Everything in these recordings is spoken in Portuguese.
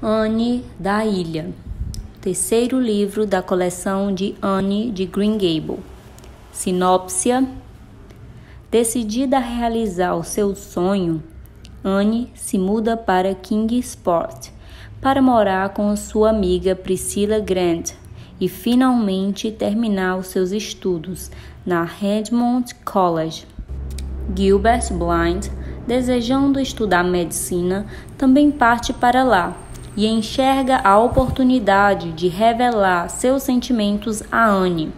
Anne da Ilha, terceiro livro da coleção de Anne de Green Gables. Sinopse: decidida a realizar o seu sonho, Anne se muda para Kingsport para morar com sua amiga Priscilla Grant e finalmente terminar os seus estudos na Redmond College. Gilbert Blythe, desejando estudar medicina, também parte para lá e enxerga a oportunidade de revelar seus sentimentos a Anne.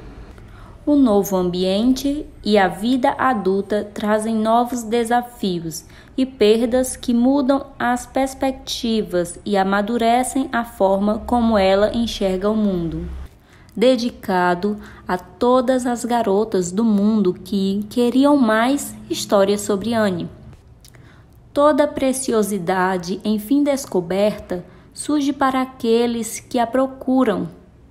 O novo ambiente e a vida adulta trazem novos desafios e perdas que mudam as perspectivas e amadurecem a forma como ela enxerga o mundo. Dedicado a todas as garotas do mundo que queriam mais histórias sobre Anne. Toda preciosidade, enfim descoberta, surge para aqueles que a procuram,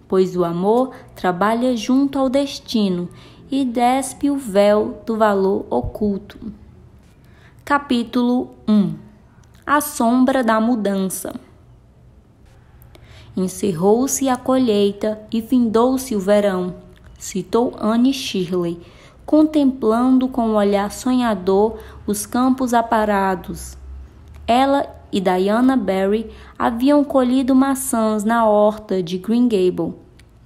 pois o amor trabalha junto ao destino e despe o véu do valor oculto. Capítulo 1. A sombra da mudança. Encerrou-se a colheita e findou-se o verão, citou Anne Shirley, contemplando com um olhar sonhador os campos aparados. Ela e Diana Barry haviam colhido maçãs na horta de Green Gables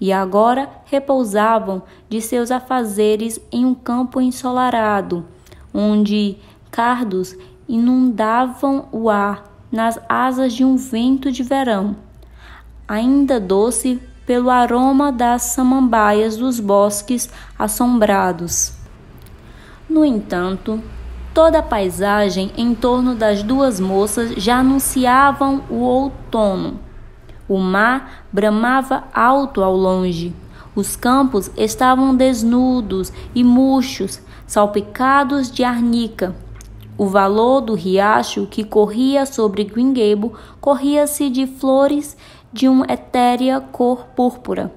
e agora repousavam de seus afazeres em um campo ensolarado, onde cardos inundavam o ar nas asas de um vento de verão, ainda doce pelo aroma das samambaias dos bosques assombrados. No entanto, toda a paisagem em torno das duas moças já anunciavam o outono. O mar bramava alto ao longe. Os campos estavam desnudos e murchos, salpicados de arnica. O valor do riacho que corria sobre Green Gables corria-se de flores de uma etérea cor púrpura,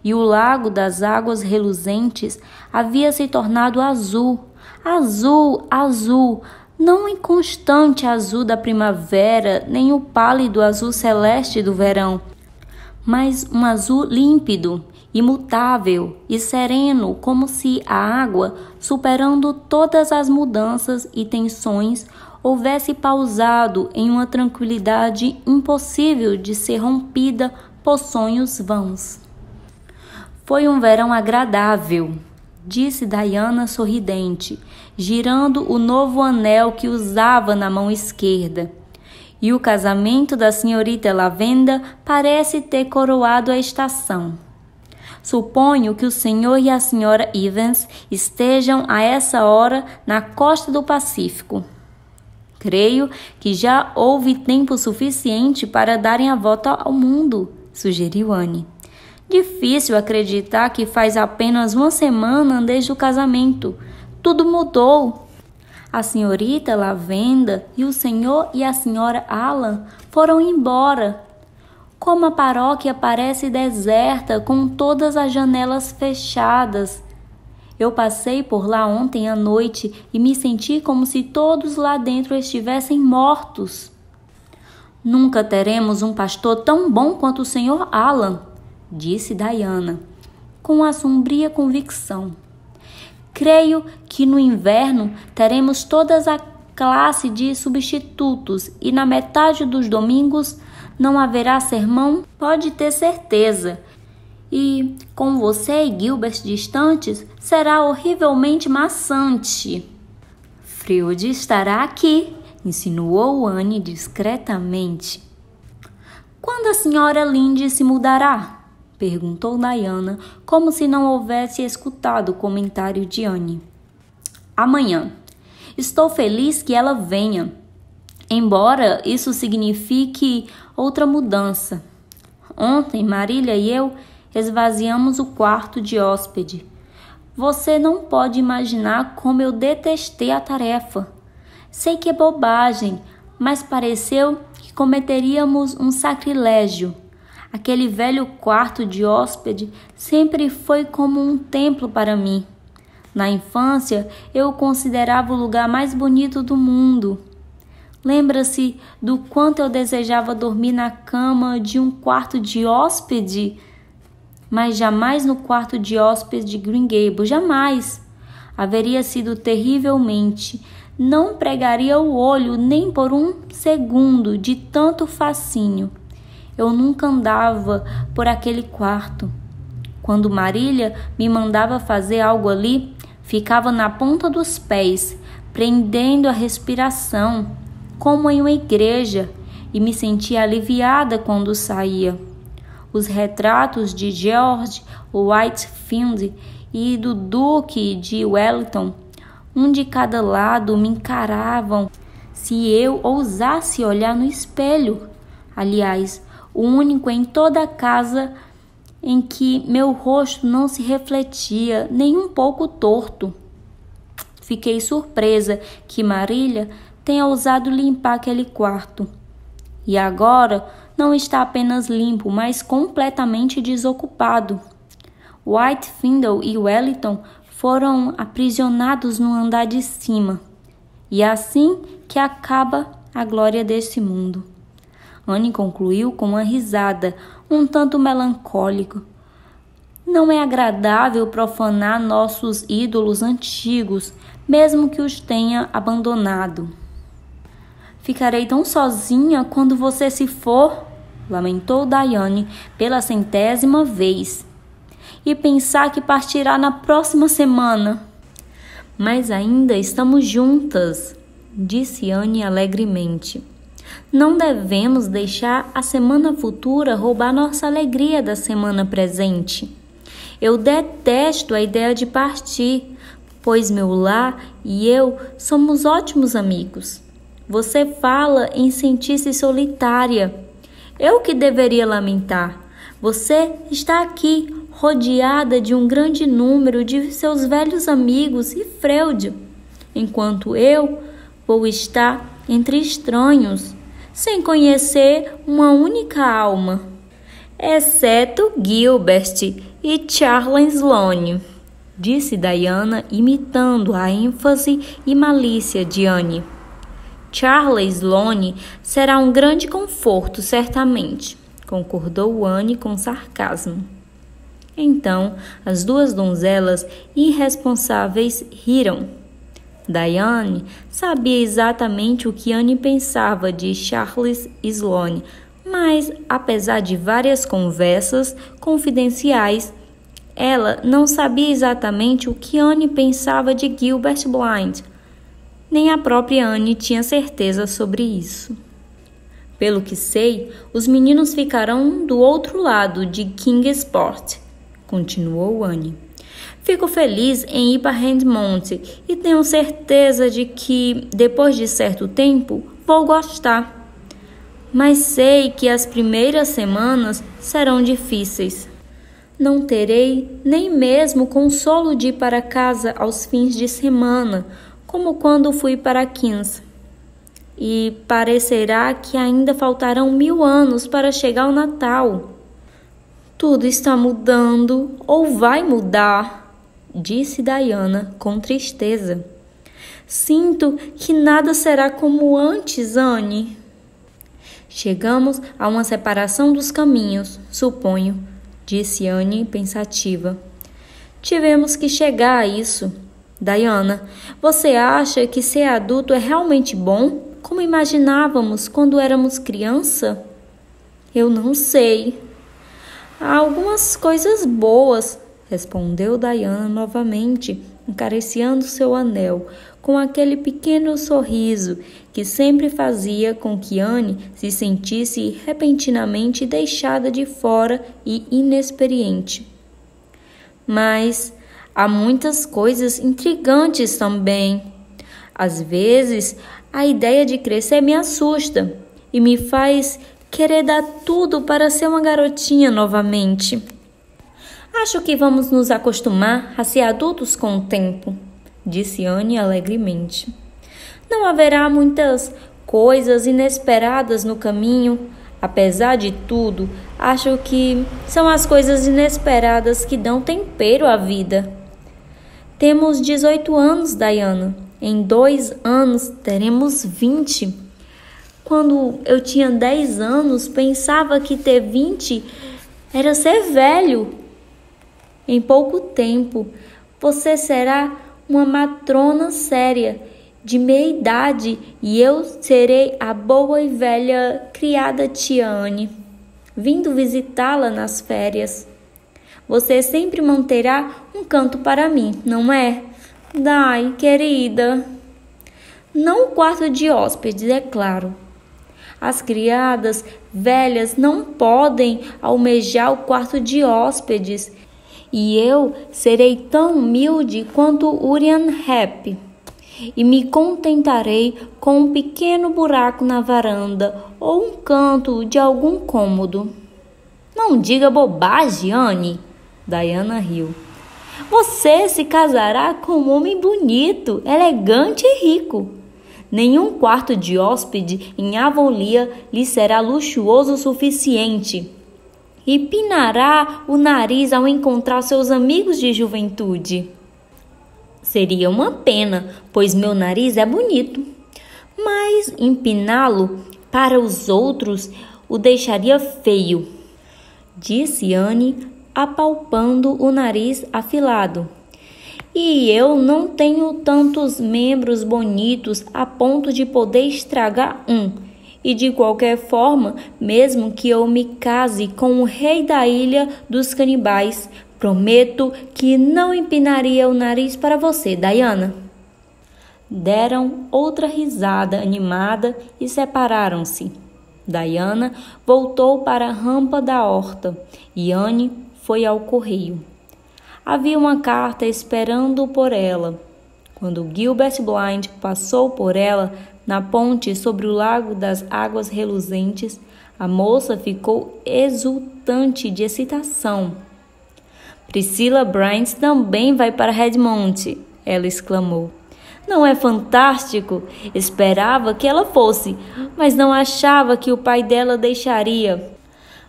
e o lago das águas reluzentes havia se tornado azul, não o inconstante azul da primavera, nem o pálido azul celeste do verão, mas um azul límpido, imutável e sereno, como se a água, superando todas as mudanças e tensões, houvesse pausado em uma tranquilidade impossível de ser rompida por sonhos vãos. Foi um verão agradável, disse Diana sorridente, girando o novo anel que usava na mão esquerda. E o casamento da senhorita Lavenda parece ter coroado a estação. Suponho que o senhor e a senhora Evans estejam a essa hora na costa do Pacífico. Creio que já houve tempo suficiente para darem a volta ao mundo, sugeriu Anne. Difícil acreditar que faz apenas uma semana desde o casamento. Tudo mudou. A senhorita Lavenda e o senhor e a senhora Alan foram embora. Como a paróquia parece deserta, com todas as janelas fechadas. Eu passei por lá ontem à noite e me senti como se todos lá dentro estivessem mortos. Nunca teremos um pastor tão bom quanto o Sr. Alan, disse Diana, com a sombria convicção. Creio que no inverno teremos toda a classe de substitutos e na metade dos domingos não haverá sermão, pode ter certeza. E, com você e Gilbert distantes, será horrivelmente maçante. Freud estará aqui, insinuou Anne discretamente. Quando a senhora Lynde se mudará? Perguntou Diana, como se não houvesse escutado o comentário de Anne. Amanhã. Estou feliz que ela venha, embora isso signifique outra mudança. Ontem, Marília e eu esvaziamos o quarto de hóspede. Você não pode imaginar como eu detestei a tarefa. Sei que é bobagem, mas pareceu que cometeríamos um sacrilégio. Aquele velho quarto de hóspede sempre foi como um templo para mim. Na infância, eu o considerava o lugar mais bonito do mundo. Lembra-se do quanto eu desejava dormir na cama de um quarto de hóspede, mas jamais no quarto de hóspede de Green Gables, jamais. Haveria sido terrivelmente. Não pregaria o olho nem por um segundo de tanto fascínio. Eu nunca andava por aquele quarto. Quando Marília me mandava fazer algo ali, ficava na ponta dos pés, prendendo a respiração, como em uma igreja, e me sentia aliviada quando saía. Os retratos de George Whitefield e do Duque de Wellington, um de cada lado, me encaravam se eu ousasse olhar no espelho. Aliás, o único em toda a casa em que meu rosto não se refletia nem um pouco torto. Fiquei surpresa que Marília tenha ousado limpar aquele quarto. E agora não está apenas limpo, mas completamente desocupado. Whitefield e Wellington foram aprisionados no andar de cima. E é assim que acaba a glória desse mundo. Anne concluiu com uma risada, um tanto melancólico. Não é agradável profanar nossos ídolos antigos, mesmo que os tenha abandonado. Ficarei tão sozinha quando você se for, lamentou Diane pela 100ª vez. E pensar que partirá na próxima semana. Mas ainda estamos juntas, disse Anne alegremente. Não devemos deixar a semana futura roubar nossa alegria da semana presente. Eu detesto a ideia de partir, pois meu lar e eu somos ótimos amigos. Você fala em sentir-se solitária. Eu que deveria lamentar. Você está aqui, rodeada de um grande número de seus velhos amigos e Freud, enquanto eu vou estar entre estranhos, sem conhecer uma única alma, exceto Gilbert e Charles Sloane, disse Diana, imitando a ênfase e malícia de Anne. Charles Sloane será um grande conforto, certamente, concordou Anne com sarcasmo. Então, as duas donzelas irresponsáveis riram. Diane sabia exatamente o que Anne pensava de Charles Sloane, mas, apesar de várias conversas confidenciais, ela não sabia exatamente o que Anne pensava de Gilbert Blythe. Nem a própria Anne tinha certeza sobre isso. Pelo que sei, os meninos ficarão do outro lado de Kingsport, continuou Anne. Fico feliz em ir para Redmond e tenho certeza de que, depois de certo tempo, vou gostar. Mas sei que as primeiras semanas serão difíceis. Não terei nem mesmo consolo de ir para casa aos fins de semana, como quando fui para Queens. E parecerá que ainda faltarão 1000 anos para chegar o Natal. Tudo está mudando, ou vai mudar, disse Diana com tristeza. Sinto que nada será como antes, Anne. Chegamos a uma separação dos caminhos, suponho, disse Anne pensativa. Tivemos que chegar a isso. Diana, você acha que ser adulto é realmente bom, como imaginávamos quando éramos criança? Eu não sei. Há algumas coisas boas, respondeu Diana novamente, acariciando seu anel, com aquele pequeno sorriso que sempre fazia com que Anne se sentisse repentinamente deixada de fora e inexperiente. Mas há muitas coisas intrigantes também. Às vezes, a ideia de crescer me assusta e me faz querer dar tudo para ser uma garotinha novamente. Acho que vamos nos acostumar a ser adultos com o tempo, disse Anne alegremente. Não haverá muitas coisas inesperadas no caminho. Apesar de tudo, acho que são as coisas inesperadas que dão tempero à vida. Temos 18 anos, Diana. Em 2 anos teremos 20. Quando eu tinha 10 anos, pensava que ter 20 era ser velho. Em pouco tempo, você será uma matrona séria, de meia idade, e eu serei a boa e velha criada tia Anne, vindo visitá-la nas férias. Você sempre manterá um canto para mim, não é? Ai, querida. Não o quarto de hóspedes, é claro. As criadas velhas não podem almejar o quarto de hóspedes, e eu serei tão humilde quanto Urian Heep, e me contentarei com um pequeno buraco na varanda ou um canto de algum cômodo. Não diga bobagem, Anne. Diana riu. Você se casará com um homem bonito, elegante e rico. Nenhum quarto de hóspede em Avonlea lhe será luxuoso o suficiente. E pinará o nariz ao encontrar seus amigos de juventude. Seria uma pena, pois meu nariz é bonito. Mas empiná-lo para os outros o deixaria feio, disse Anne, apalpando o nariz afilado. E eu não tenho tantos membros bonitos a ponto de poder estragar um. E de qualquer forma, mesmo que eu me case com o rei da ilha dos canibais, prometo que não empinaria o nariz para você, Diana. Deram outra risada animada e separaram-se. Diana voltou para a rampa da horta e Anne foi ao correio. Havia uma carta esperando por ela. Quando Gilbert Blythe passou por ela na ponte sobre o lago das águas reluzentes, a moça ficou exultante de excitação. Priscilla Bryant também vai para Redmond, ela exclamou. Não é fantástico? Esperava que ela fosse, mas não achava que o pai dela deixaria.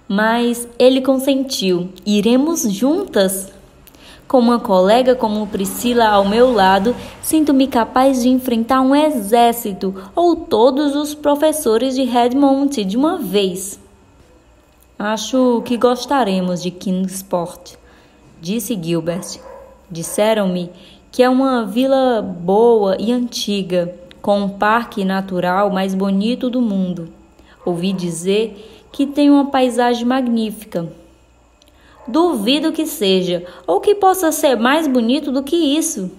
Mas ele consentiu. Iremos juntas? Com uma colega como Priscilla ao meu lado, sinto-me capaz de enfrentar um exército ou todos os professores de Redmond de uma vez. Acho que gostaremos de Kingsport, disse Gilbert. Disseram-me que é uma vila boa e antiga, com um parque natural mais bonito do mundo. Ouvi dizer que tem uma paisagem magnífica. Duvido que seja, ou que possa ser mais bonito do que isso,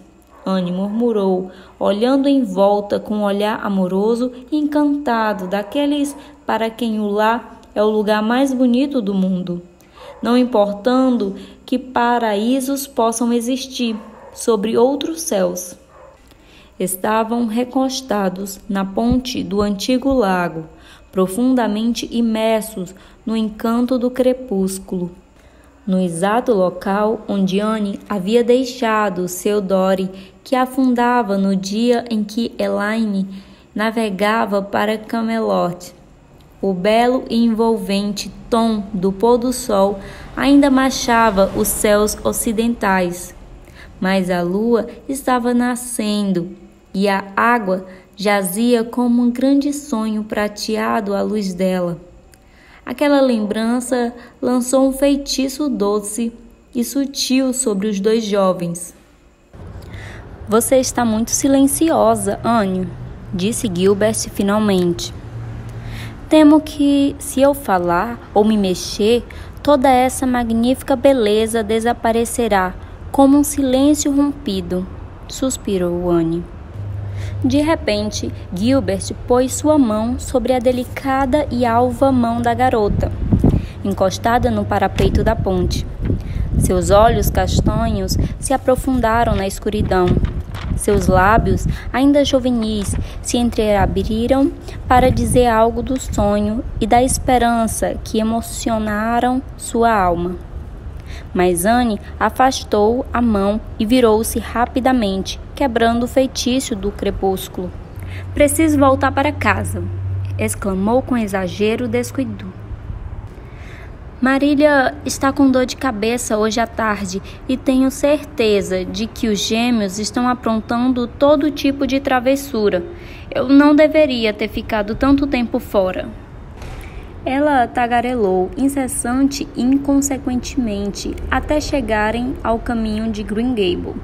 Anne murmurou, olhando em volta com um olhar amoroso e encantado daqueles para quem o lar é o lugar mais bonito do mundo, não importando que paraísos possam existir sobre outros céus. Estavam recostados na ponte do antigo lago, profundamente imersos no encanto do crepúsculo. No exato local onde Anne havia deixado seu dory, que afundava no dia em que Elaine navegava para Camelot. O belo e envolvente tom do pôr do sol ainda manchava os céus ocidentais, mas a lua estava nascendo e a água jazia como um grande sonho prateado à luz dela. Aquela lembrança lançou um feitiço doce e sutil sobre os dois jovens. Você está muito silenciosa, Anne, disse Gilbert finalmente. Temo que, se eu falar ou me mexer, toda essa magnífica beleza desaparecerá como um silêncio rompido, suspirou Anne. De repente, Gilbert pôs sua mão sobre a delicada e alva mão da garota, encostada no parapeito da ponte. Seus olhos castanhos se aprofundaram na escuridão. Seus lábios, ainda juvenis, se entreabriram para dizer algo do sonho e da esperança que emocionaram sua alma. Mas Anne afastou a mão e virou-se rapidamente, quebrando o feitiço do crepúsculo. Preciso voltar para casa, exclamou com exagero descuido. Marília está com dor de cabeça hoje à tarde e tenho certeza de que os gêmeos estão aprontando todo tipo de travessura. Eu não deveria ter ficado tanto tempo fora. Ela tagarelou incessante e inconsequentemente até chegarem ao caminho de Green Gable.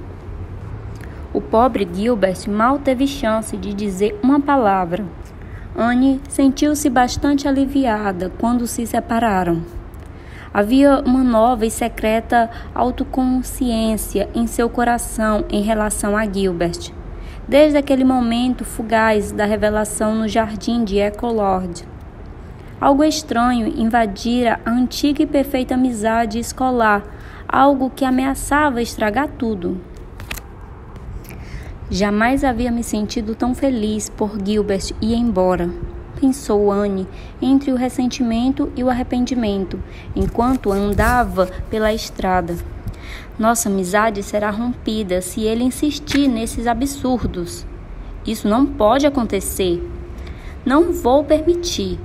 O pobre Gilbert mal teve chance de dizer uma palavra. Anne sentiu-se bastante aliviada quando se separaram. Havia uma nova e secreta autoconsciência em seu coração em relação a Gilbert, desde aquele momento fugaz da revelação no jardim de Ecolord. Algo estranho invadira a antiga e perfeita amizade escolar, algo que ameaçava estragar tudo. Jamais havia me sentido tão feliz por Gilbert ir embora, pensou Anne, entre o ressentimento e o arrependimento, enquanto andava pela estrada. Nossa amizade será rompida se ele insistir nesses absurdos. Isso não pode acontecer. Não vou permitir.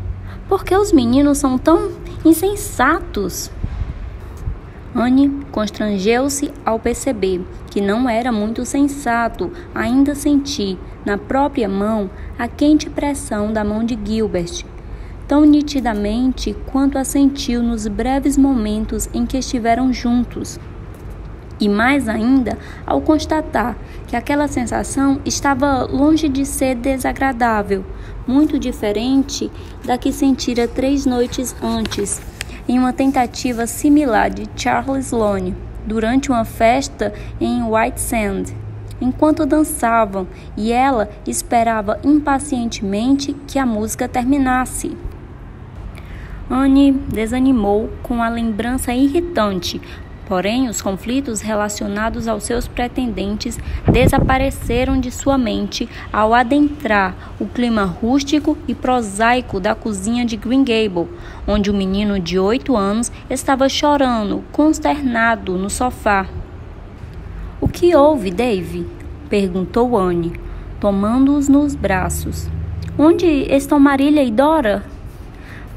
Por que os meninos são tão insensatos? Anne constrangeu-se ao perceber que não era muito sensato ainda sentir na própria mão a quente pressão da mão de Gilbert, tão nitidamente quanto a sentiu nos breves momentos em que estiveram juntos. E mais ainda ao constatar que aquela sensação estava longe de ser desagradável, muito diferente da que sentira 3 noites antes, em uma tentativa similar de Charles Sloane, durante uma festa em White Sand, enquanto dançavam, e ela esperava impacientemente que a música terminasse. Anne desanimou com a lembrança irritante, porém os conflitos relacionados aos seus pretendentes desapareceram de sua mente ao adentrar o clima rústico e prosaico da cozinha de Green Gable, onde o menino de 8 anos estava chorando, consternado no sofá. "O que houve, Dave?" perguntou Anne, tomando-os nos braços. "Onde estão Marília e Dora?"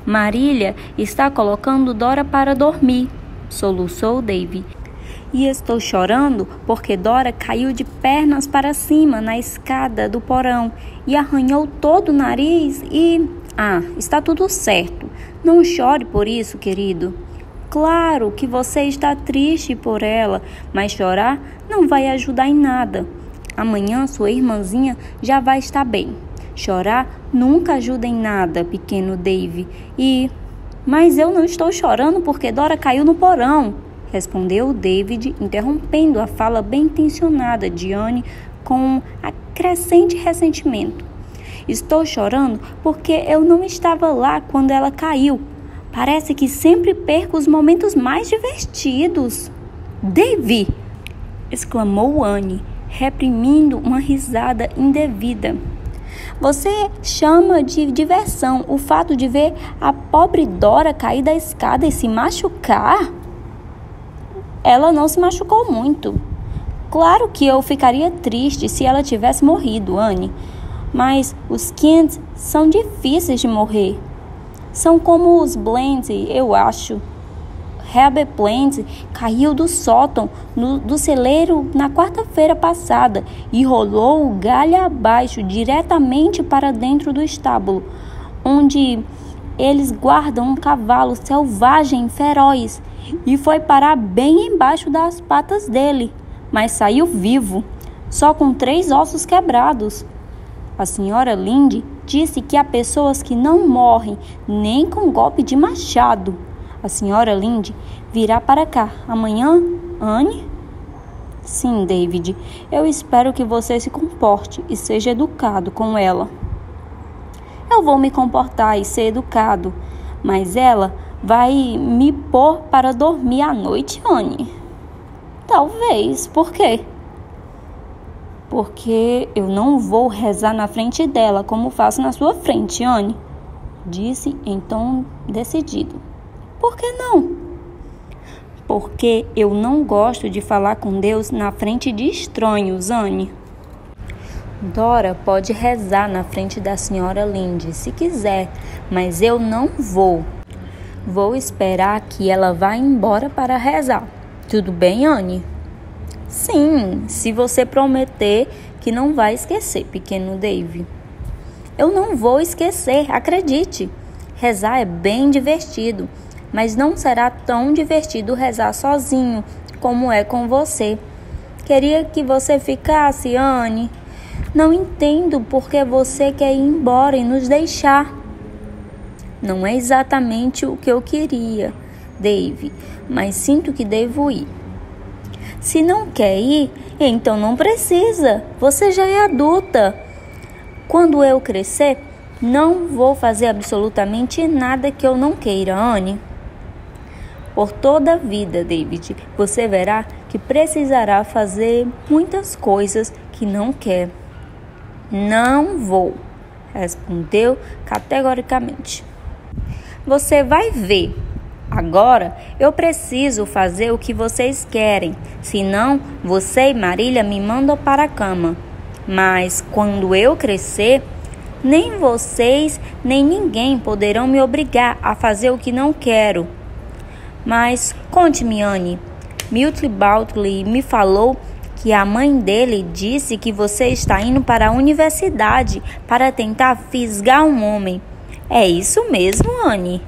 "Marília está colocando Dora para dormir", soluçou Dave. "E estou chorando porque Dora caiu de pernas para cima na escada do porão e arranhou todo o nariz e... está tudo certo. Não chore por isso, querido. Claro que você está triste por ela, mas chorar não vai ajudar em nada. Amanhã sua irmãzinha já vai estar bem. Chorar nunca ajuda em nada, pequeno Dave. Mas eu não estou chorando porque Dora caiu no porão", respondeu David, interrompendo a fala bem-intencionada de Anne com crescente ressentimento. "Estou chorando porque eu não estava lá quando ela caiu. Parece que sempre perco os momentos mais divertidos." "Dave!" exclamou Anne, reprimindo uma risada indevida. "Você chama de diversão o fato de ver a pobre Dora cair da escada e se machucar?" "Ela não se machucou muito. Claro que eu ficaria triste se ela tivesse morrido, Anne. Mas os Kent são difíceis de morrer. São como os Bland, eu acho. Herbert Bland caiu do sótão do celeiro na quarta-feira passada e rolou o galho abaixo diretamente para dentro do estábulo, onde eles guardam um cavalo selvagem feroz, e foi parar bem embaixo das patas dele, mas saiu vivo, só com 3 ossos quebrados. A senhora Lynde disse que há pessoas que não morrem nem com golpe de machado. A senhora Lynde virá para cá amanhã, Anne?" "Sim, David. Eu espero que você se comporte e seja educado com ela." "Eu vou me comportar e ser educado, mas ela vai me pôr para dormir à noite, Anne?" "Talvez. Por quê?" "Porque eu não vou rezar na frente dela como faço na sua frente, Anne", disse em tom decidido. "Por que não?" "Porque eu não gosto de falar com Deus na frente de estranhos, Anne." "Dora pode rezar na frente da senhora Lynde, se quiser, mas eu não vou. Vou esperar que ela vá embora para rezar. Tudo bem, Anne?" "Sim, se você prometer que não vai esquecer, pequeno Dave." Eu não vou esquecer, acredite. Rezar é bem divertido, mas não será tão divertido rezar sozinho como é com você. Queria que você ficasse, Anne. Não entendo por que você quer ir embora e nos deixar. Não é exatamente o que eu queria, Dave, mas sinto que devo ir. Se não quer ir, então não precisa. Você já é adulta. Quando eu crescer, não vou fazer absolutamente nada que eu não queira, Anne. Por toda a vida, David, você verá que precisará fazer muitas coisas que não quer. Não vou, respondeu categoricamente. Você vai ver. Agora eu preciso fazer o que vocês querem, senão você e Marília me mandam para a cama. Mas quando eu crescer, nem vocês nem ninguém poderão me obrigar a fazer o que não quero. Mas conte-me, Anne, Milty Baltley me falou que a mãe dele disse que você está indo para a universidade para tentar fisgar um homem. É isso mesmo, Anne?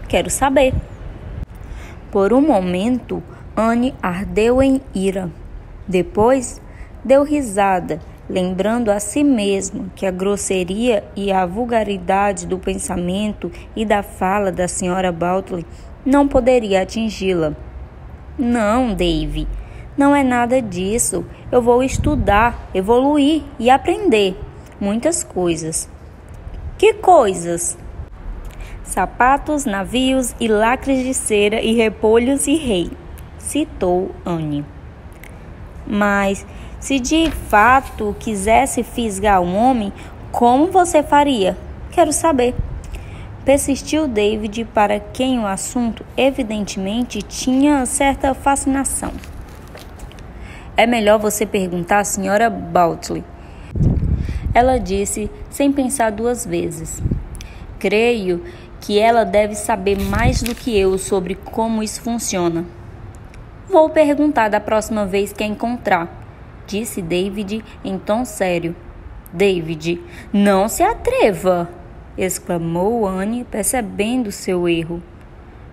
Quero saber. Por um momento, Anne ardeu em ira. Depois, deu risada, lembrando a si mesma que a grosseria e a vulgaridade do pensamento e da fala da senhora Baltley não poderia atingi-la. Não, Dave, não é nada disso. Eu vou estudar, evoluir e aprender muitas coisas. Que coisas? Sapatos, navios e lacres de cera e repolhos e rei, citou Anne. Mas se de fato quisesse fisgar um homem, como você faria? Quero saber. Persistiu David, para quem o assunto evidentemente tinha certa fascinação. É melhor você perguntar à senhora Baltley. Ela disse sem pensar duas vezes. Creio que ela deve saber mais do que eu sobre como isso funciona. Vou perguntar da próxima vez que a encontrar, disse David em tom sério. David, não se atreva! Exclamou Anne, percebendo seu erro.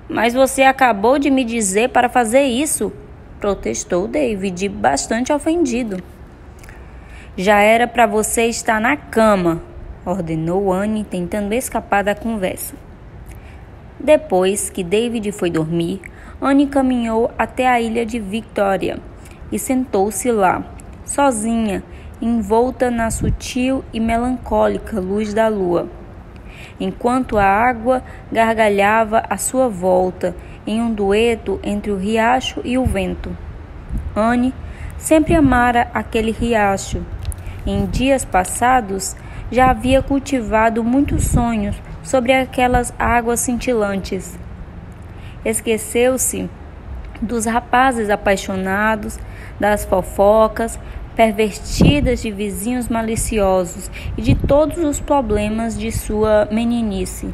Mas você acabou de me dizer para fazer isso, protestou David, bastante ofendido. Já era para você estar na cama, ordenou Anne, tentando escapar da conversa. Depois que David foi dormir, Anne caminhou até a ilha de Victoria e sentou-se lá, sozinha, envolta na sutil e melancólica luz da lua, enquanto a água gargalhava à sua volta em um dueto entre o riacho e o vento. Anne sempre amara aquele riacho. Em dias passados, já havia cultivado muitos sonhos sobre aquelas águas cintilantes. Esqueceu-se dos rapazes apaixonados, das fofocas pervertidas de vizinhos maliciosos e de todos os problemas de sua meninice.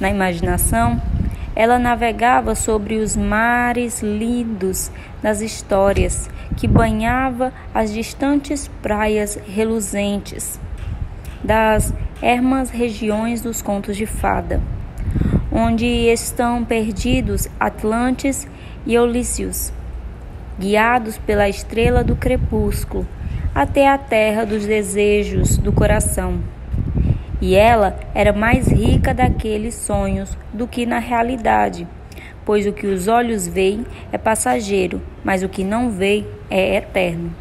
Na imaginação, ela navegava sobre os mares lindos das histórias que banhava as distantes praias reluzentes das ermas regiões dos contos de fada, onde estão perdidos Atlantes e Ulícios, guiados pela estrela do crepúsculo, até a terra dos desejos do coração. E ela era mais rica daqueles sonhos do que na realidade, pois o que os olhos veem é passageiro, mas o que não veem é eterno.